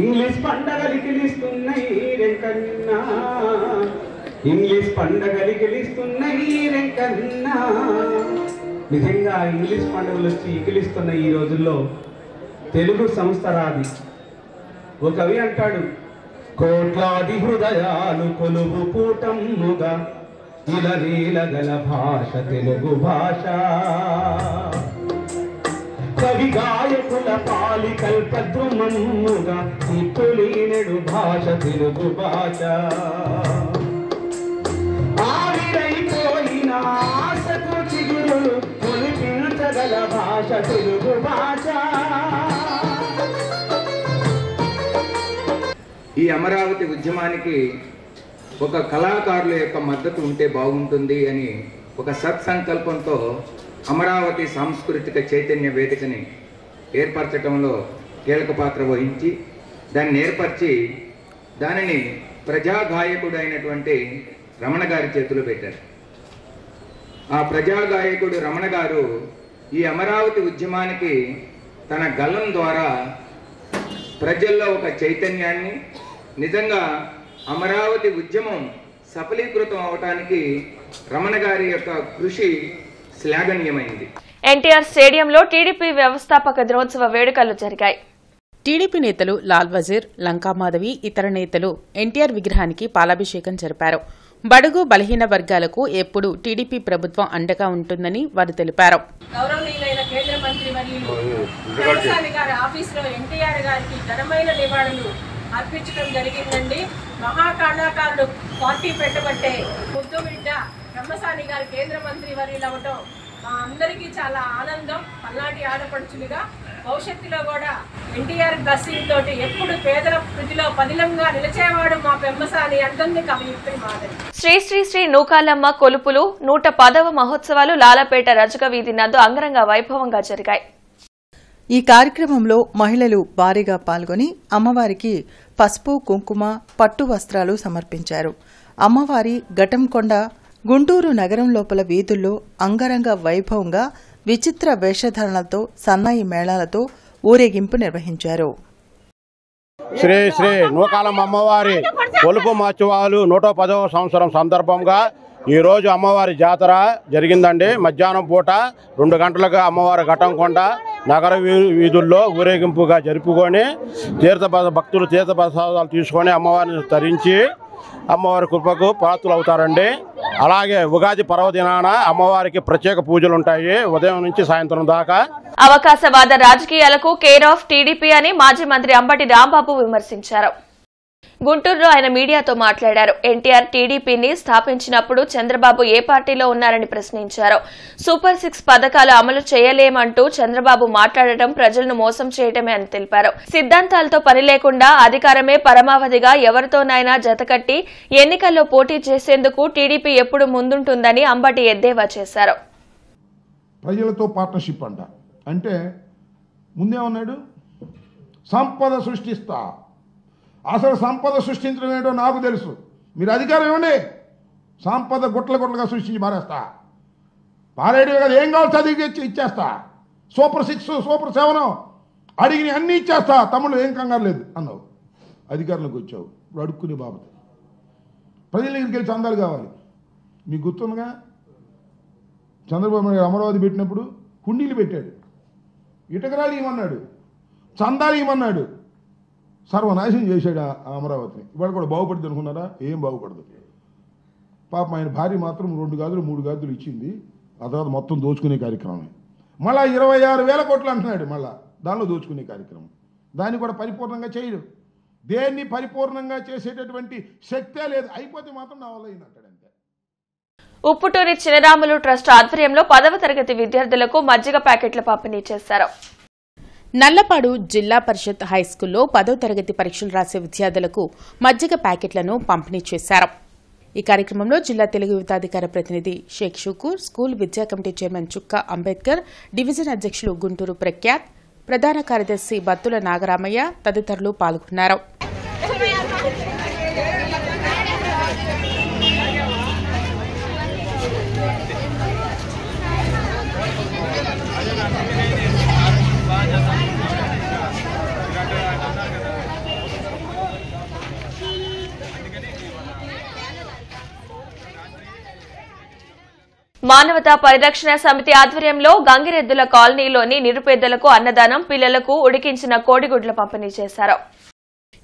Speaker 19: ఇంగ్లీష్ పండగలు కిలిస్తున్నాయి రెంకన్నా, ఇంగ్లీష్ పండగలు కిలిస్తున్నాయి రెంకన్నా. నిజంగా ఇంగ్లీష్ పండుగలు వచ్చి ఇకిలిస్తున్న ఈ రోజుల్లో తెలుగు సంస్థ రాది. ఒక కవి అంటాడు, కోట్లాది హృదయాలు కొలువు కూటమ్ముగా ఇలరీలగల భాష తెలుగు భాష. కవి గాయకుల పాలి కల్పద్రుమమ్ముగా ఇప్పులీనెడు భాష తెలుగు భాష. ఆవిరైపోయిన ఆశకు చిగురులు కొలిపించగల భాష తెలుగు భాష.
Speaker 20: ఈ అమరావతి ఉద్యమానికి ఒక కళాకారుల యొక్క మద్దతు ఉంటే బాగుంటుంది అని ఒక సత్సంకల్పంతో అమరావతి సాంస్కృతిక చైతన్య వేదికని ఏర్పరచడంలో కీలక పాత్ర వహించి దాన్ని ఏర్పరిచి దానిని ప్రజాగాయకుడు అయినటువంటి రమణ గారి చేతిలో పెట్టారు. ఆ ప్రజాగాయకుడు రమణ గారు ఈ అమరావతి ఉద్యమానికి తన గళం ద్వారా ప్రజల్లో ఒక చైతన్యాన్ని, నిజంగా అమరావతి ఉద్యమం సఫలీకృతం అవడానికి రమణ గారి యొక్క కృషి శ్లాఘనీయమైంది.
Speaker 1: ఎన్టీఆర్ స్టేడియంలో టీడీపీ వ్యవస్థాపక దినోత్సవ వేడుకలు జరిగాయి.
Speaker 2: టీడీపీ నేతలు లాల్ వజీర్, లంకామాధవి, ఇతర నేతలు ఎన్టీఆర్ విగ్రహానికి పాలాభిషేకం జరిపారు. బడుగు బలహీన వర్గాలకు ఎప్పుడు టీడీపీ ప్రభుత్వం అండగా ఉంటుందని వారు తెలిపారు.
Speaker 21: గౌరవనీయులైన కేంద్ర మంత్రి వర్యులు పెమ్మసాని గారి ఆఫీసులో ఎన్టీఆర్ గారికి ఘనమైన నివాళులు అర్పించడం జరిగిందండి. మహాకళాకారుడు పార్టీ పెట్టబట్టే ముద్దు బిడ్డ పెమ్మసాని గారు కేంద్ర మంత్రి వర్యులు అవ్వటం మా అందరికీ చాలా ఆనందం. పల్నాటి ఆడపడుచులుగా భవిష్యత్తులో కూడా ఎన్టీఆర్ బ్లెస్సింగ్ తోటి ఎప్పుడు పేదల ప్రతిలో పదిలంగా నిలిచేవాడు మా పెమ్మసాని అంటుంది కవియుక్తి మాదిరి.
Speaker 1: శ్రీ శ్రీ శ్రీ నూకాలమ్మ కొలుపులు 110వ మహోత్సవాలు లాలపేట రజక వీధి నందు అంగరంగ వైభవంగా జరిగాయి.
Speaker 5: ఈ కార్యక్రమంలో మహిళలు భారీగా పాల్గొని అమ్మవారికి పసుపు, కుంకుమ, పట్టు వస్త్రాలు సమర్పించారు. అమ్మవారి ఘటంకొండ గుంటూరు నగరం లోపల వీధుల్లో అంగరంగ వైభవంగా విచిత్ర వేషధారణలతో, సన్నాయి మేళాలతో ఊరేగింపు నిర్వహించారు.
Speaker 22: శ్రీ శ్రీ నూకాలమ్మ అమ్మవారి కొలుపు మహోత్సవాలు 110వ సంవత్సరం సందర్భంగా ఈరోజు అమ్మవారి జాతర జరిగిందండి. మధ్యాహ్నం పూట 2 గంటలకు అమ్మవారి ఘటంకొండ నగర వీధుల్లో ఊరేగింపుగా జరుపుకొని భక్తులు తీర్థప్రసాదాలు తీసుకొని అమ్మవారిని తరించి అమ్మవారి కృపకు పాత్రలు అవుతారండి. అలాగే ఉగాది పర్వదినాన అమ్మవారికి ప్రత్యేక పూజలు ఉంటాయి ఉదయం నుంచి సాయంత్రం దాకా.
Speaker 1: అవకాశవాద రాజకీయాలకు కేర్ ఆఫ్ టీడీపీ అని మాజీ మంత్రి అంబటి రాంబాబు విమర్శించారు. గుంటూరులో ఆయన మీడియాతో మాట్లాడారు. ఎన్టీఆర్ టీడీపీని స్థాపించినప్పుడు చంద్రబాబు ఏ పార్టీలో ఉన్నారని ప్రశ్నించారు. సూపర్ 6 పథకాలు అమలు చేయలేమంటూ చంద్రబాబు మాట్లాడటం ప్రజలను మోసం చేయడమే అని తెలిపారు. సిద్ధాంతాలతో పని లేకుండా అధికారమే పరమావధిగా ఎవరితోనైనా జతకట్టి ఎన్నికల్లో పోటీ చేసేందుకు టీడీపీ ఎప్పుడు ముందుంటుందని అంబటి ఎద్దేవా చేశారు.
Speaker 23: ప్రజలతో పార్ట్నర్షిప్ అంట అంటే ముందేమన్నాడు, సంపద సృష్టిస్తా. అసలు సంపద సృష్టించడం ఏంటో నాకు తెలుసు. మీరు అధికారం ఇవ్వండి, సంపద గుట్లగా సృష్టించి పారేస్తా. పారేయడమే కదా, ఏం కావాలి చదివి ఇచ్చేస్తా. సూపర్ 6, సూపర్ 7 అడిగిన అన్నీ ఇచ్చేస్తా, తమ్ముళ్ళు ఏం కంగారు లేదు అన్నావు. అధికారులకు వచ్చావు, ఇప్పుడు అడుక్కునే బాబు. ప్రజల దగ్గరికి వెళ్ళి చందాలు కావాలి. మీకు గుర్తుందిగా, చంద్రబాబు నాయుడు అమరావతి పెట్టినప్పుడు కుండీలు పెట్టాడు, ఇటకరాలు ఇవ్వమన్నాడు, చందాలు ఇవ్వమన్నాడు. సర్వనాశనం చేశాడు ఆ అమరావతిని. ఇవాళ కూడా బాగుపడుతుంది అనుకున్నారా? ఏం బాగుపడదు. పాపం ఆయన భార్య మాత్రం 2 గాజులు 3 గాజులు ఇచ్చింది. ఆ తర్వాత మొత్తం దోచుకునే కార్యక్రమమే. మళ్ళీ 26,000 కోట్లు అంటున్నాడు, మళ్ళీ దానిలో దోచుకునే కార్యక్రమం. దాన్ని కూడా పరిపూర్ణంగా చేయడు. దేన్ని పరిపూర్ణంగా చేసేటటువంటి శక్తే లేదు. అయిపోతే మాత్రం నా వల్ల అయిందంటాడు అంతే.
Speaker 1: ఉప్పుటూరి చినరాములు ట్రస్ట్ ఆధ్వర్యంలో 10వ తరగతి విద్యార్థులకు మజ్జిగ ప్యాకెట్ల పంపిణీ చేశారు.
Speaker 2: నల్లపాడు జిల్లా పరిషత్ హైస్కూల్లో 10వ తరగతి పరీక్షలు రాసే విద్యార్థులకు మజ్జిగ ప్యాకెట్లను పంపిణీ చేశారు. ఈ కార్యక్రమంలో జిల్లా తెలుగు యువతాధికార ప్రతినిధి షేక్ షుకూర్, స్కూల్ విద్యా కమిటీ చైర్మన్ చుక్కా అంబేద్కర్, డివిజన్ అధ్యక్షులు గుంటూరు ప్రఖ్యాత్, ప్రధాన కార్యదర్శి బత్తుల నాగరామయ్య తదితరులు పాల్గొన్నారు.
Speaker 1: మానవతా పరిరక్షణ సమితి ఆధ్వర్యంలో గంగిరెద్దుల కాలనీలోని నిరుపేదలకు అన్నదానం, పిల్లలకు ఉడికించిన కోడిగుడ్ల పంపిణీ చేశారు.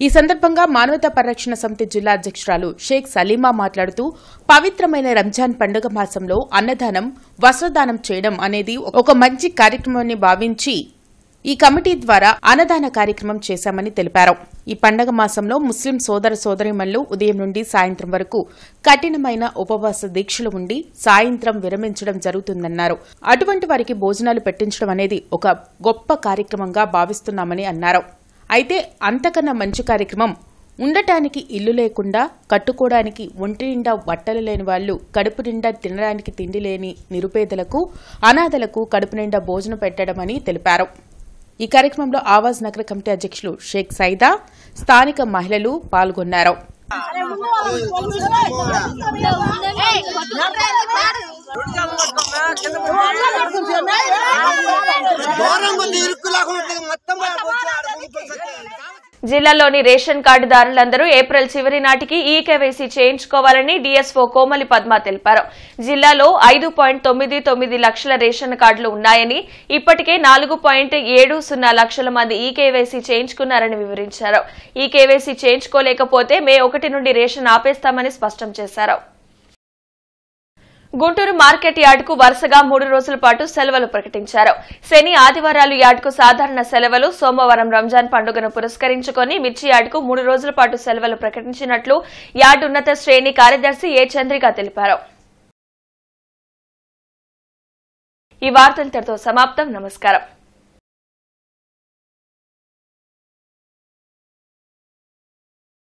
Speaker 2: ఈ సందర్భంగా మానవతా పరిరక్షణ సమితి జిల్లా అధ్యక్షురాలు షేక్ సలీమా మాట్లాడుతూ, పవిత్రమైన రంజాన్ పండుగ మాసంలో అన్నదానం, వస్త్రదానం చేయడం అనేది ఒక మంచి కార్యక్రమాన్ని భావించి ఈ కమిటీ ద్వారా అన్నదాన కార్యక్రమం చేశామని తెలిపారు. ఈ పండగ మాసంలో ముస్లిం సోదర సోదరీమణులు ఉదయం నుండి సాయంత్రం వరకు కఠినమైన ఉపవాస దీక్షలు ఉండి సాయంత్రం విరమించడం జరుగుతుందన్నారు. అటువంటి వారికి భోజనాలు పెట్టించడం అనేది ఒక గొప్ప కార్యక్రమంగా భావిస్తున్నామని అన్నారు. అయితే అంతకన్నా మంచి కార్యక్రమం ఉండటానికి ఇల్లు లేకుండా, కట్టుకోవడానికి ఒంటి నిండా బట్టలు లేని వాళ్లు, కడుపు నిండా తినడానికి తిండి లేని నిరుపేదలకు, అనాథలకు కడుపు నిండా భోజనం పెట్టడమని తెలిపారు. ఈ కార్యక్రమంలో ఆవాజ్ నగర కమిటీ అధ్యక్షులు షేక్ సైదా, స్థానిక మహిళలు పాల్గొన్నారు.
Speaker 1: జిల్లాలోని రేషన్ కార్డుదారులందరూ ఏప్రిల్ చివరి నాటికి ఈకేవైసీ చేయించుకోవాలని డీఎస్ఓ కోమలి పద్మ తెలిపారు. జిల్లాలో 5.99 లక్షల రేషన్ కార్డులు ఉన్నాయని, ఇప్పటికే 4.70 లక్షల మంది ఈకేవైసీ చేయించుకున్నారని వివరించారు. ఈకేవైసీ చేయించుకోలేకపోతే మే 1 నుండి రేషన్ ఆపేస్తామని స్పష్టం చేశారు. గుంటూరు మార్కెట్ యార్డుకు వరుసగా 3 రోజుల పాటు సెలవులు ప్రకటించారు. శని, ఆదివారాలు యార్డుకు సాధారణ సెలవులు, సోమవారం రంజాన్ పండుగను పురస్కరించుకుని మిర్చి యార్డుకు 3 రోజుల పాటు సెలవులు ప్రకటించినట్లు యార్డు ఉన్నత శ్రేణి కార్యదర్శి ఏ చంద్రిక తెలిపారు. ఈ వార్తలతో సమాప్తం. నమస్కారం.